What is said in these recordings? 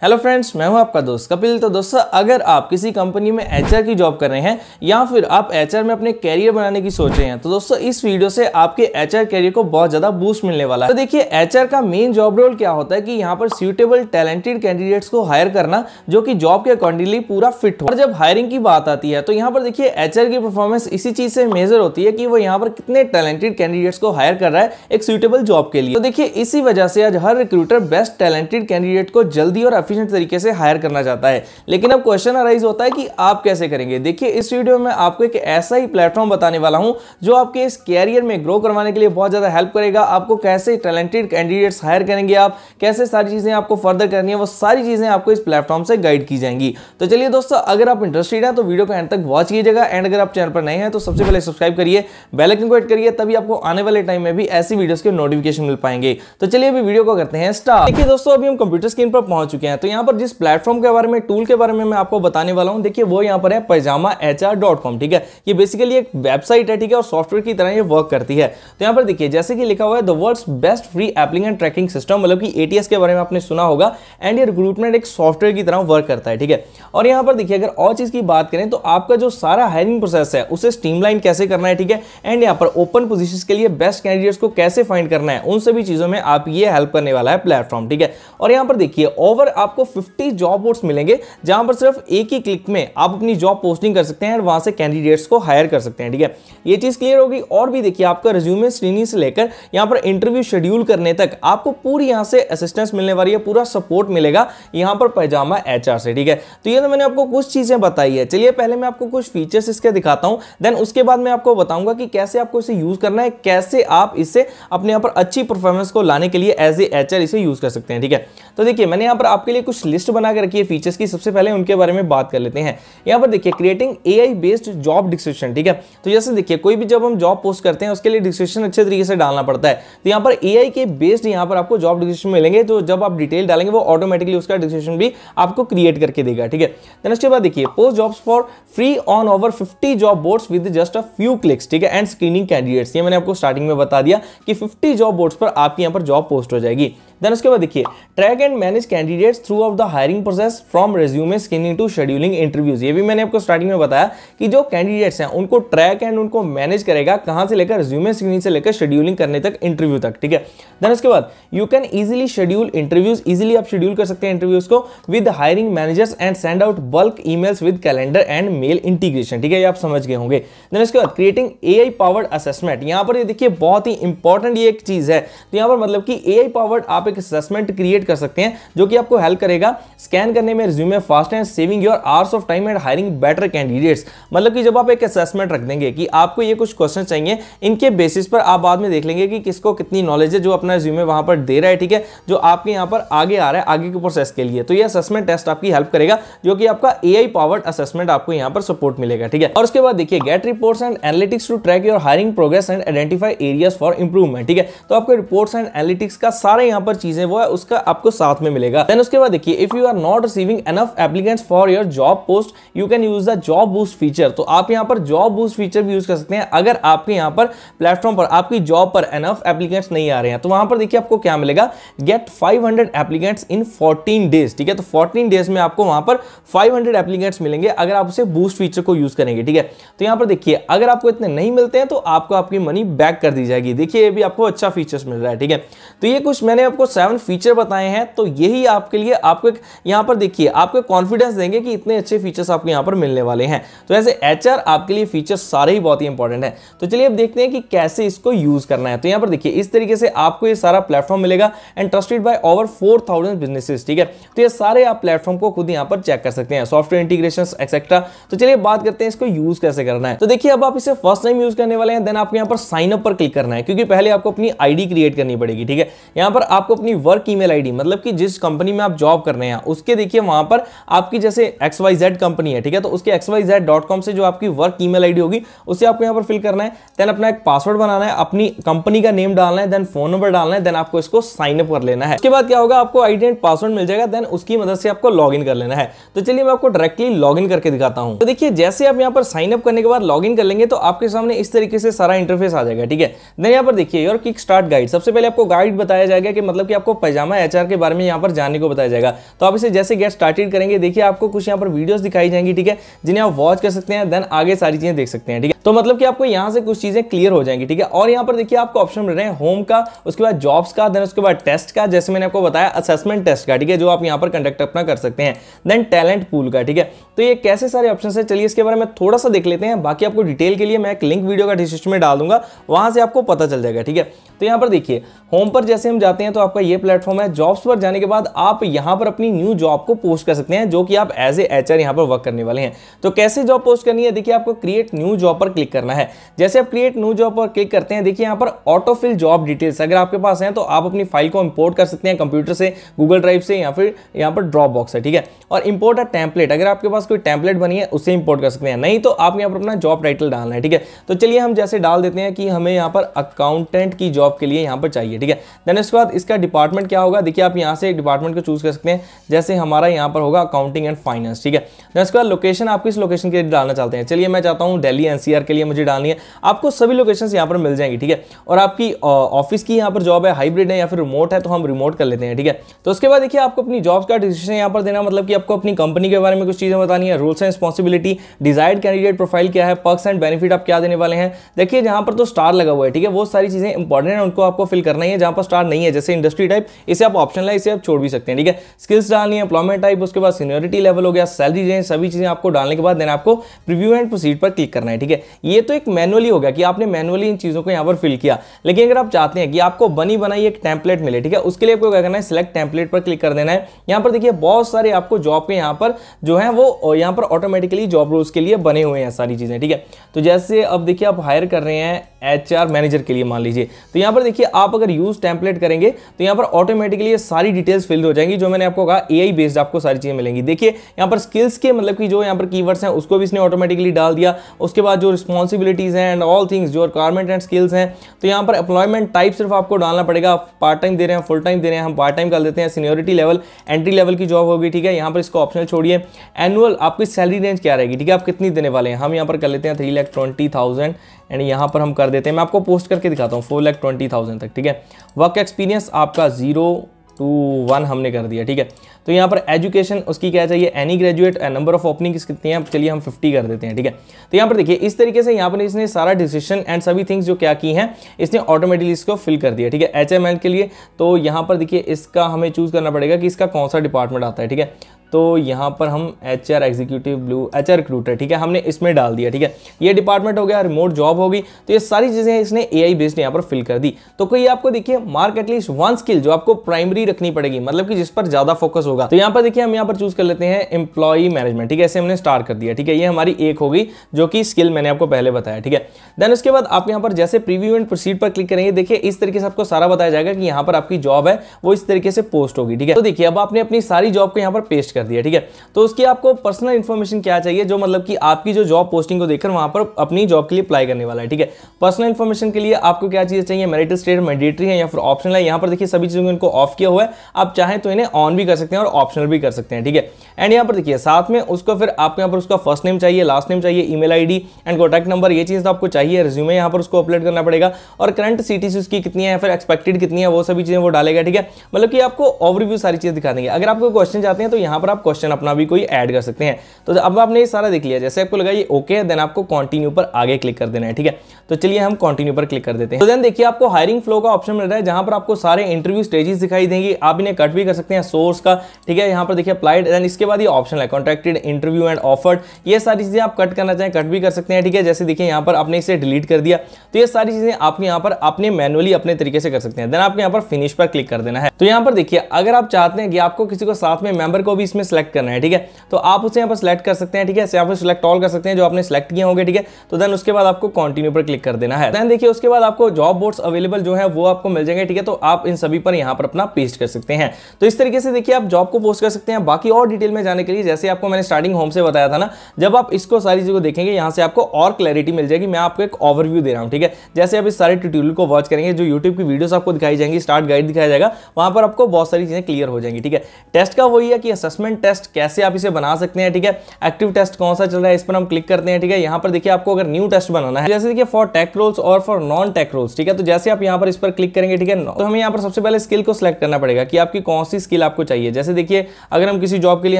Hello friends, मैं हूं आपका दोस्त कपिल। तो दोस्तों, अगर आप किसी कंपनी में एचआर की जॉब कर रहे हैं या फिर आप एचआर में अपने कैरियर बनाने की सोच रहे हैं, तो दोस्तों इस वीडियो से आपके एचआर कैरियर को बहुत ज्यादा बूस्ट मिलने वाला है। तो देखिए, एचआर का मेन जॉब रोल क्या होता है कि यहाँ पर सूटेबल टैलेंटेड कैंडिडेट्स को हायर करना जो कि जॉब के अकॉर्डिंगली पूरा फिट हो। और जब हायरिंग की बात आती है तो यहाँ पर देखिए, एचआर की परफॉर्मेंस इसी चीज से मेजर होती है कि वो यहाँ पर कितने टैलेंटेड कैंडिडेट्स को हायर कर रहा है एक सूटेबल जॉब के लिए। तो देखिए, इसी वजह से आज हर रिक्रूटर बेस्ट टैलेंटेड कैंडिडेट को जल्दी और एफिशिएंट तरीके से हायर करना चाहता है। लेकिन अब क्वेश्चन अराइज होता है कि आप कैसे करेंगे। देखिए, इस वीडियो में आपको एक ऐसा ही प्लेटफॉर्म बताने वाला हूं जो आपके इस कैरियर में ग्रो करवाने के लिए बहुत ज्यादा हेल्प करेगा। आपको कैसे टैलेंटेड कैंडिडेट्स हायर करेंगे, आप कैसे सारी चीजें आपको फर्दर करनी है, वो सारी चीजें आपको इस प्लेटफॉर्म से गाइड की जाएंगी। तो चलिए दोस्तों, अगर आप इंटरेस्टेड हैं तो वीडियो को एंड तक वॉच कीजिएगा। एंड अगर आप चैनल पर नए हैं तो सबसे पहले सब्सक्राइब करिए, बेल आइकन को हिट करिए, तभी आपको आने वाले टाइम में भी ऐसी वीडियोस के नोटिफिकेशन मिल पाएंगे। तो चलिए अभी वीडियो को करते हैं स्टार्ट। देखिए दोस्तों, अभी हम कंप्यूटर स्क्रीन पर पहुंच चुके हैं। तो यहाँ पर जिस प्लेटफॉर्म के बारे में, टूल के बारे में मैं आपको बताने वाला हूं, देखिए वो यहाँ पर है pajamahr.com। ठीक है, ये बेसिकली एक वेबसाइट है, ठीक है, और सॉफ्टवेयर की तरह ये वर्क करती है। तो यहाँ पर देखिए, जैसे कि लिखा हुआ है the world's best free applicant tracking system, मतलब कि एटीएस के बारे में आपने सुना होगा। एंड ये रिक्रूटमेंट एक सॉफ्टवेयर की तरह वर्क करता है। ठीक है, और यहाँ पर देखिए, अगर और चीज की बात करें तो आपका जो सारा हायरिंग प्रोसेस है उसे स्ट्रीमलाइन कैसे करना है, ठीक है, एंड यहाँ पर ओपन पोजीशंस के लिए बेस्ट कैंडिडेट्स को कैसे फाइंड करना है, उन सभी चीजों में आप ये हेल्प करने वाला है प्लेटफॉर्म। ठीक है, और यहाँ पर देखिए, ओवर आपको 50 जॉब बोर्ड्स मिलेंगे जहां पर सिर्फ एक ही क्लिक में आप अपनी जॉब पोस्टिंग कर सकते हैं और वहां से कैंडिडेट्स को हायर कर सकते हैं। ठीक है, ये चीज क्लियर होगी। और भी देखिए, आपका रिज्यूमे स्क्रीनिंग से लेकर यहां पर इंटरव्यू शेड्यूल करने तक आपको पूरी यहां से असिस्टेंस मिलने वाली है, पूरा सपोर्ट मिलेगा यहां पर पैजामा एचआर से। ठीक है, तो ये तो मैंने आपको कुछ चीजें बताई है। चलिए पहले मैं आपको कुछ फीचर्स इसके दिखाता हूं, देन उसके बाद मैं आपको बताऊंगा कि कैसे आपको इसे यूज करना है, कैसे आप इससे अपने यहां पर अच्छी परफॉर्मेंस को लाने के लिए एज ए एचआर इसे यूज कर सकते हैं। ठीक है, तो देखिए, मैंने यहां पर आपके लिए कुछ लिस्ट बना के रखी है फीचर्स की। सबसे पहले उनके बारे में बात कर लेते हैं। यहां पर देखिए, creating AI based job description. ठीक है, तो जैसे देखिए, कोई भी जब हम जॉब पोस्ट करते हैं उसके लिए डिस्क्रिप्शन अच्छे तरीके से डालना पड़ता है। तो यहां पर एआई के बेस्ड यहां पर आपको जॉब डिस्क्रिप्शन मिलेंगे, तो जब आप डिटेल डालेंगे वो ऑटोमेटिकली उसका डिस्क्रिप्शन भी आपको क्रिएट करके देगा। ठीक है, देन उसके बाद देखिए, post jobs for free on over 50 job boards with just a few clicks. ठीक है, एंड स्क्रीनिंग कैंडिडेट्स, ये मैंने आपको स्टार्टिंग में बता दिया कि 50 जॉब बोर्ड्स पर आपकी यहां पर जॉब पोस्ट हो जाएगी। देन उसके बाद देखिए, track and manage candidates throughout the hiring process from resume screening to scheduling interviews. ये भी मैंने आपको स्टार्टिंग में बताया कि जो कैंडिडेट्स हैं उनको ट्रैक एंड उनको मैनेज करेगा, कहां से लेकर रेज्यूमे स्क्रीनिंग से लेकर शेड्यूलिंग करने तक, इंटरव्यू तक। ठीक है, देन उसके बाद you can easily schedule interviews, easily आप शेड्यूल कर सकते हैं इंटरव्यूज को with hiring managers and send out bulk emails with calendar and mail integration. ठीक है, ये आप समझ गए होंगे। देन उसके बाद क्रिएटिंग एआई पावर्ड असेसमेंट। यहां पर ये देखिए, बहुत ही इंपॉर्टेंट ये एक चीज है। तो यहां पर मतलब कि एआई पावर्ड आप एक असेसमेंट क्रिएट कर सकते हैं जो कि आपको हेल्प करेगा स्कैन करने में resume fast and saving your hours of time and hiring better candidates. मतलब कि जब आप एक असेसमेंट रख देंगे कि आपको ये कुछ क्वेश्चन चाहिए, इनके बेसिस पर आप बाद में देख लेंगे कि किसको कितनी नॉलेज है, जो अपना रिज्यूमे वहां पर दे रहा है। ठीक है, जो आपके यहां पर आगे आ रहा है आगे के प्रोसेस के लिए, तो ये असेसमेंट टेस्ट आपकी हेल्प करेगा, जो कि आपका एआई पावर्ड असेसमेंट आपको यहां पर सपोर्ट मिलेगा। ठीक है, और उसके बाद देखिए, get reports and analytics to track your hiring progress and identify areas for improvement. ठीक है, तो आपको रिपोर्ट्स एंड एनालिटिक्स का सारे यहां पर चीजें वो है उसका आपको साथ में मिलेगा। देन उसके बाद देखिए, if you are not receiving enough applicants for your job post, you can use the job boost feature. तो आप यहां पर जॉब बूस्ट फीचर भी यूज कर सकते हैं अगर आपके यहां पर प्लेटफॉर्म पर आपकी जॉब पर एनफ एप्लीकेंट्स नहीं आ रहे हैं। तो वहां पर देखिए, आपको क्या मिलेगा, गेट 500 एप्लीकेंट्स इन 14 डेज। ठीक है, तो 14 डेज में आपको वहां पर 500 एप्लीकेंट्स मिलेंगे अगर आप उसे बूस्ट फीचर को यूज करेंगे। ठीक है, तो यहां पर देखिए, अगर आपको इतने नहीं मिलते हैं तो आपको आपकी मनी बैक कर दी जाएगी। देखिए, ये भी आपको अच्छा फीचर्स मिल रहा है। ठीक है, तो ये कुछ मैंने आपको 7 फीचर बताए हैं, तो यही आपके लिए आपको यहां पर देखिए, आपको कॉन्फिडेंस देंगे कि इतने अच्छे फीचर्स आपको यहां पर मिलने वाले हैं। तो ऐसे एचआर आपके लिए फीचर्स सारे ही बहुत ही इंपॉर्टेंट है। तो चलिए अब देखते हैं कि कैसे इसको यूज करना है। तो यहां पर देखिए, इस तरीके से आपको ये सारा प्लेटफॉर्म मिलेगा and trusted bye over 4000 businesses. ठीक है, तो ये सारे आप प्लेटफॉर्म को खुद यहां पर चेक कर सकते हैं, सॉफ्टवेयर इंटीग्रेशंस एक्सेट्रा। तो चलिए बात करते हैं इसको यूज कैसे करना है। तो देखिए, अब आप इसे फर्स्ट टाइम यूज करने वाले हैं, देन आपको यहां पर साइन अप पर क्लिक करना है, क्योंकि पहले आपको अपनी आईडी क्रिएट करनी पड़ेगी। ठीक है, यहां पर आपको अपनी वर्क ईमेल आईडी, मतलब कि जिस कंपनी में आप जॉब कर रहे हैं उसके देखिए वहां पर आपकी जैसे XYZ कंपनी है। ठीक है, तो उसके xyz.com से जो आपकी वर्क ईमेल आईडी होगी उसे आपको यहां पर फिल करना है। देन अपना एक पासवर्ड बनाना है, अपनी कंपनी का नेम डालना है, देन फोन नंबर डालना है, देन आपको इसको साइन अप कर लेना है। उसके बाद क्या होगा, आपको आईडी एंड पासवर्ड मिल जाएगा, देन उसकी मदद से आपको लॉग इन कर लेना है। तो चलिए मैं आपको डायरेक्टली लॉग इन करके दिखाता हूं। तो देखिए, जैसे आप यहां पर साइन अप करने के बाद लॉग इन कर लेंगे तो आपके सामने इस तरीके से सारा इंटरफेस आ जाएगा। ठीक है, देन यहां पर देखिए, योर किक स्टार्ट गाइड। सबसे पहले आपको गाइड बताया जाएगा कि मतलब मतलब कि आपको पैजामा एचआर के बारे में यहाँ पर जानने को बताया जाएगा। तो आप इसे जैसे गेट स्टार्टेड करेंगे, देखिए आपको कुछ यहाँ पर वीडियोस दिखाई जाएंगी, ठीक है, जिन्हें आप वॉच कर सकते हैं, देन आगे सारी चीजें देख सकते हैं, ठीक है। तो मतलब कि आपको यहाँ से कुछ चीजें क्लियर हो जाएंगी, ठीक है। और यहाँ पर देखिए आपको ऑप्शन मिल रहे हैं होम का, उसके बाद जॉब्स का, देन उसके बाद टेस्ट का, जैसे मैंने आपको बताया असेसमेंट टेस्ट का, ठीक है, जो आप यहाँ पर कंडक्ट अपना कर सकते हैं, देन टैलेंट पूल का, ठीक है। तो ये कैसे सारे ऑप्शन है, चलिए इसके बारे में थोड़ा सा देख लेते हैं। बाकी आपको डिटेल के लिए मैं एक लिंक वीडियो का डिस्क्रिप्शन में डाल दूंगा, वहां से आपको पता चल जाएगा, ठीक है। तो यहाँ पर देखिए होम पर जैसे हम जाते हैं तो आपका ये प्लेटफॉर्म है। जॉब्स पर जाने के बाद आप यहाँ पर अपनी न्यू जॉब को पोस्ट कर सकते हैं, जो कि आप एज ए एचआर यहाँ पर वर्क करने वाले हैं। तो कैसे जॉब पोस्ट करनी है, देखिए आपको क्रिएट न्यू जॉब पर क्लिक करना है। जैसे आप क्रिएट न्यू जॉब पर क्लिक करते हैं, देखिए यहाँ पर ऑटो फिल जॉब डिटेल्स अगर आपके पास है तो आप अपनी फाइल को इंपोर्ट कर सकते हैं कंप्यूटर से, गूगल ड्राइव से, या फिर यहाँ पर ड्रॉप बॉक्स है, ठीक है। और इंपोर्ट अ टेम्पलेट, अगर आपके पास कोई टेम्पलेट बनी है उससे इंपोर्ट कर सकते हैं, नहीं तो आप यहाँ पर अपना जॉब टाइटल डालना है, ठीक है। तो चलिए हम जैसे डाल देते हैं कि हमें यहाँ पर अकाउंटेंट की जॉब के लिए यहाँ पर चाहिए, ठीक है। देन इसके बाद इसका डिपार्टमेंट क्या होगा, देखिए आप यहाँ से एक डिपार्टमेंट को चूज कर सकते हैं, जैसे हमारा यहाँ पर होगा अकाउंटिंग एंड फाइनेंस, ठीक है। देन इसके बाद लोकेशन आप किस लोकेशन के लिए डालना चाहते हैं, चलिए मैं चाहता हूँ दिल्ली एनसीआर के लिए मुझे डालनी है। आपको सभी लोकेशन यहाँ पर मिल जाएंगी, ठीक है। और आपकी ऑफिस की यहाँ पर जॉब है, हाइब्रिड है या फिर रिमोट है, तो हम रिमोट कर लेते हैं, ठीक है। तो उसके बाद देखिए आपको अपनी जॉब्स का डिसीजन यहाँ पर देना, मतलब कि आपको अपनी कंपनी के बारे में कुछ चीजें बतानी है, rules and responsibility, desired candidate profile क्या है, पर्क्स एंड बेनिफिट आप क्या देने वाले हैं। देखिए जहां पर तो स्टार लगा हुआ है, ठीक है, वो सारी चीजें इंपॉर्टेंट है, उनको आपको फिल करना ही है। जहां पर स्टार नहीं है, जैसे इंडस्ट्री टाइप, इसे आप ऑप्शनल है, इसे आप छोड़ भी सकते हैं, ठीक है। स्किल्स डालनी है, एम्प्लॉयमेंट टाइप, उसके बाद सीनियरिटी लेवल हो गया, सैलरी रेंज, सभी चीजें आपको डालने के बाद देन आपको प्रीव्यू एंड प्रोसीड पर क्लिक करना है, ठीक है। ये तो एक मैनुअली हो गया कि आपने मैनुअली इन चीजों को यहाँ पर फिल किया, लेकिन अगर आप चाहते हैं कि आपको बनी बनाई एक टेम्पलेट मिले, ठीक है, उसके लिए आपको क्या करना है, सिलेक्ट टेम्पलेट पर क्लिक कर देना है। यहाँ पर देखिए बहुत सारे आपको जॉब के यहाँ पर जो है वो यहाँ पर ऑटोमेटिकली जॉब रोल्स के लिए बने हुए हैं सारी चीजें, ठीक है। तो जैसे अब देखिए आप हायर कर रहे हैं एचआर मैनेजर के लिए मान लीजिए, तो यहाँ पर देखिए आप अगर यूज टेम्पलेट करेंगे तो यहाँ पर ऑटोमेटिकली ये सारी डिटेल्स फिल हो जाएंगी, जो मैंने आपको कहा एआई बेस्ड आपको सारी चीजें मिलेंगी। देखिए यहाँ पर स्किल्स के मतलब कि जो यहाँ पर कीवर्ड्स हैं उसको भी इसने ऑटोमेटिकली डाल दिया। उसके बाद जो रिस्पॉन्सिबिलिटीज हैं एंड ऑल थिंग्स, जो रिक्वायरमेंट एंड स्किल्स हैं, तो यहाँ पर एम्प्लॉयमेंट टाइप सिर्फ आपको डालना पड़ेगा, पार्ट टाइम दे रहे हैं, फुल टाइम दे रहे हैं, हम पार्ट टाइम कर देते हैं। सीनियरिटी लेवल एंट्री लेवल की जॉब होगी, ठीक है, यहाँ पर इसको ऑप्शनल छोड़िए। एनुअल आपकी सैलरी रेंज क्या रहेगी, ठीक है, आप कितनी देने वाले हैं, हम यहाँ पर कर लेते हैं 3,20,000 एंड यहाँ पर हम कर देते हैं, मैं आपको पोस्ट करके दिखाता हूँ 4,20,000 तक, ठीक है। वर्क एक्सपीरियंस आपका 0 to 1 हमने कर दिया, ठीक है। तो यहाँ पर एजुकेशन उसकी क्या चाहिए, any graduate, number of opening कितनी है, चलिए हम 50 कर देते हैं, ठीक है। तो यहाँ पर देखिए इस तरीके से यहाँ पर इसने सारा डिसीजन एंड सभी थिंग्स जो क्या की हैं इसने ऑटोमेटिकली इसको फिल कर दिया, ठीक है। एचएमएल के लिए तो यहाँ पर देखिए इसका हमें चूज करना पड़ेगा कि इसका कौन सा डिपार्टमेंट आता है, ठीक है। तो यहाँ पर हम HR executive blue, HR recruiter, ठीक है, हमने इसमें डाल दिया, ठीक है। ये डिपार्टमेंट हो गया, रिमोट जॉब होगी, तो ये सारी चीजें इसने एआई बेस्ड यहाँ पर फिल कर दी। तो कोई आपको देखिए मार्क एटलीस्ट वन स्किल जो आपको प्राइमरी रखनी पड़ेगी, मतलब कि जिस पर ज्यादा फोकस होगा। तो यहाँ पर देखिए हम यहाँ पर चूज कर लेते हैं एम्प्लॉय मैनेजमेंट, ठीक है, ऐसे हमने स्टार्ट कर दिया, ठीक है। ये हमारी एक होगी जो कि स्किल मैंने आपको पहले बताया, ठीक है। देन उसके बाद आप यहाँ पर जैसे प्रीव्यू एंड प्रोसीड पर क्लिक करेंगे, देखिए इस तरीके से आपको सारा बताया जाएगा कि यहाँ पर आपकी जॉब है वो इस तरीके से पोस्ट होगी, ठीक है। तो देखिए अब आपने अपनी सारी जॉब को यहाँ पर पेस्ट कर दिया, ठीक है। तो उसकी आपको पर्सनल इन्फॉर्मेशन क्या चाहिए, जो मतलब कि आपकी जो जॉब पोस्टिंग को देखकर वहां पर अपनी जॉब के लिए अप्लाई करने वाला है, ठीक है। पर्सनल इन्फॉर्मेशन के लिए आपको क्या चीज चाहिए, मैरिटल स्टेटस मैंडेटरी है या फिर ऑप्शनल है। यहाँ पर देखिए सभी चीजों को इनको ऑफ किया हुआ है, आप चाहें तो इन्हें ऑन भी कर सकते हैं और ऑप्शनल भी कर सकते हैं, ठीक है। एंड यहाँ पर देखिए साथ में उसको फिर आपको यहाँ पर उसका फर्स्ट नेम चाहिए, लास्ट नेम चाहिए, email ID and contact number, ये चीज तो आपको चाहिए। रिज्यूमे यहाँ पर उसको अपलोड करना पड़ेगा और करंट सीटीसी उसकी कितनी है, फिर एक्सपेक्टेड कितनी है, वो सभी चीजें वो डालेगा, ठीक है। मतलब कि आपको ओवरव्यू सारी चीजें दिखा देंगे। अगर आपको क्वेश्चन चाहते हैं तो यहाँ पर आप क्वेश्चन अपना भी कोई ऐड कर सकते हैं। तो अब आपने ये सारा देख लिया, जैसे आपको लगा ये ओके है, देन आपको कंटिन्यू पर आगे क्लिक कर देना है, ठीक है। तो चलिए हम कंटिन्यू पर क्लिक कर देते हैं। तो देन देखिए आपको हायरिंग फ्लो का ऑप्शन मिल रहा है, जहां पर आपको सारे इंटरव्यू स्टेजेस दिखाई देंगी, आप इन्हें कट भी कर सकते हैं सोर्स का, ठीक है। यहाँ पर देखिए अप्लाइड, देन इसके बाद ये ऑप्शन है कॉन्ट्रैक्टेड, इंटरव्यू एंड ऑफर्ड, ये सारी चीजें आप कट करना चाहें कट भी कर सकते हैं, ठीक है। जैसे देखिए यहाँ पर आपने इसे डिलीट कर दिया, तो ये सारी चीजें आप यहाँ पर अपने मैनुअली अपने तरीके से कर सकते हैं। देन आपको यहाँ पर फिनिश पर क्लिक कर देना है। तो यहाँ पर देखिए अगर आप चाहते हैं कि आपको किसी को साथ में मेंबर को भी इसमें सेलेक्ट करना है, ठीक है, तो आप उसे यहाँ पर सेलेक्ट कर सकते हैं, ठीक है। यहाँ पर सिलेक्ट ऑल कर सकते हैं जो आपने सेलेक्ट किए होंगे, ठीक है। तो देन उसके बाद आपको कंटिन्यू पर क्लिक कर देना है। देन देखिए उसके बाद आपको जॉब बोर्ड्स अवेलेबल जो है वो आपको मिल जाएंगे, ठीक है। तो आप इन सभी पर यहाँ पर अपना पेस्ट कर सकते हैं। तो इस तरीके से देखिए आप जॉब जॉब को पोस्ट कर सकते हैं। बाकी और डिटेल में जाने के लिए जैसे आपको मैंने स्टार्टिंग होम से बताया था ना, जब आप इसको सारी चीज़ों को देखेंगे यहाँ से आपको और क्लैरिटी मिल जाएगी। मैं आपको एक ओवरव्यू दे रहा हूँ, ठीक है। जैसे आप इस सारे ट्यूटोरियल को वॉच करेंगे, जो यूट्यूब की वीडियोस आपको दिखाई जाएंगी, स्टार्ट गाइड दिखाया जाएगा, वहां पर आपको बहुत सारी चीजें क्लियर हो जाएंगी, ठीक है। टेस्ट का वही है कि असेसमेंट टेस्ट कैसे आप इसे बना सकते हैं, ठीक है। एक्टिव टेस्ट कौन सा चल रहा है, इस पर हम क्लिक करते हैं, ठीक है। यहाँ पर देखिए आपको अगर न्यू टेस्ट बनाना है, जैसे देखिए फॉर टेक रोल्स और फॉर नॉन टेक रोल्स, ठीक है। तो जैसे आप यहाँ पर इस पर क्लिक करेंगे, ठीक है, तो हमें यहाँ पर सबसे पहले स्किल को सिलेक्ट करना पड़ेगा कि आपकी कौन सी स्किल आपको चाहिए। जैसे देखिए अगर हम किसी जॉब के लिए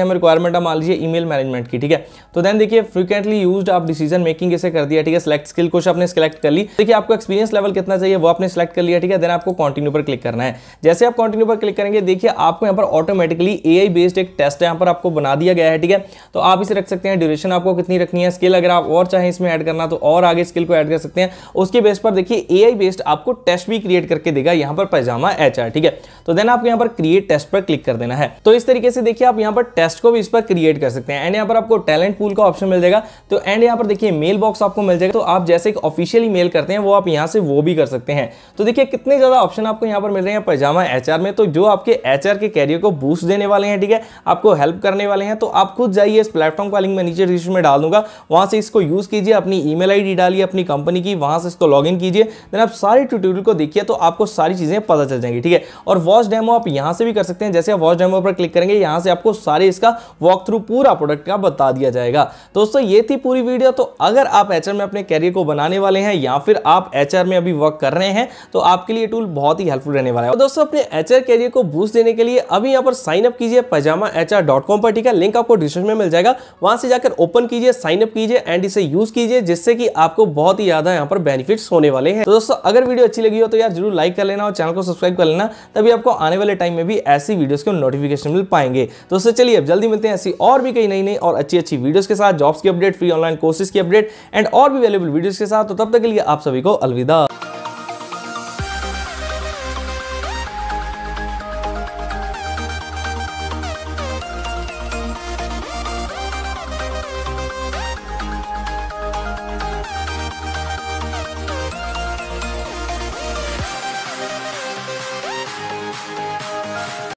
हमें रिक्वायरमेंट मान लीजिए ईमेल मैनेजमेंट की, ठीक है, तो देन देखिए फ्रीक्वेंटली यूज्ड आप डिसीजन मेकिंग इसे कर दिया, ठीक है। सिलेक्ट स्किल कुछ आपने सिलेक्ट कर ली। देखिए आपको एक्सपीरियंस लेवल कितना चाहिए वो आपने सिलेक्ट कर लिया, ठीक है। देन आपको कंटिन्यू पर क्लिक करना है। जैसे आप कंटिन्यू पर क्लिक करेंगे, देखिए आपको यहाँ पर ऑटोमेटिकली एआई बेस्ड एक टेस्ट यहाँ पर आपको बना दिया गया है, ठीक है। तो आप इसे रख सकते हैं, ड्यूरेशन आपको कितनी रखनी है, स्किल अगर आप और चाहें इसमें ऐड करना तो और आगे स्किल को ऐड कर सकते हैं। उसके बेस पर देखिए एआई बेस्ड आपको टेस्ट भी क्रिएट करके देगा यहाँ पर पैजामा एचआर, ठीक है। तो देन आपको यहाँ पर क्रिएट टेस्ट पर क्लिक कर देना है। तो इस तरीके से देखिए आप यहाँ पर टेस्ट को भी इस पर क्रिएट कर सकते हैं। एंड यहाँ पर आपको टैलेंट पूल का ऑप्शन मिल जाएगा। तो एंड यहाँ पर देखिए मेल बॉक्स आपको मिल जाएगा। तो आप जैसे एक ऑफिशियली मेल करते हैं वो आप यहाँ से वो भी कर सकते हैं। तो देखिए कितने ज्यादा ऑप्शन आपको यहाँ पर मिल रहे हैं पैजामा एचआर में, तो जो आपके एचआर के कैरियर को बूस्ट देने वाले हैं, ठीक है, आपको हेल्प करने वाले हैं। तो आप खुद जाइए, इस प्लेटफॉर्म का लिंक मैं नीचे डिस्क्रिप्शन में डाल दूंगा, वहां से इसको यूज कीजिए, अपनी ईमेल आईडी डालिए अपनी कंपनी की, वहां से इसको लॉगिन कीजिए। देन आप सारे ट्यूटोरियल को देखिए तो आपको सारी चीजें पता चल जाएंगी, ठीक है। और वॉच डेमो आप यहां से भी कर सकते हैं। जैसे आप वॉच डेमो पर क्लिक करेंगे, यहां से आपको सारे इसका वॉक थ्रू पूरा प्रोडक्ट का बता दिया जाएगा। दोस्तों ये थी पूरी वीडियो। तो अगर आप एचआर में अपने कैरियर को बनाने वाले हैं या फिर आप एचआर में अभी वर्क कर रहे हैं तो आपके लिए टूल बहुत ही हेल्पफुल रहने वाला है। तो दोस्तों अपने एचआर कैरियर को बूस्ट देने के लिए अभी यहाँ पर साइन अप कीजिए pajamahr.com पर, ठीक है। लिंक आपको डिस्क्रिप्शन में मिल जाएगा, वहां से जाकर ओपन कीजिए, साइन अप कीजिए एंड इसे यूज कीजिए, जिससे कि आपको बहुत ही ज्यादा यहाँ पर बेनिफिट्स होने वाले हैं। तो दोस्तों अगर वीडियो अच्छी लगी हो तो यार जरूर लाइक कर लेना और चैनल को सब्सक्राइब कर लेना, तभी आपको आने वाले टाइम में भी ऐसी वीडियोस के नोटिफिकेशन मिल पाएंगे। दोस्तों चलिए अब जल्दी मिलते हैं ऐसी और भी कई नई और अच्छी वीडियोस के साथ, जॉब्स की अपडेट, फ्री ऑनलाइन कोर्सेज की अपडेट एंड और भी वैल्यूएबल वीडियोस के साथ। तो तब तक के लिए आप सभी को अलविदा।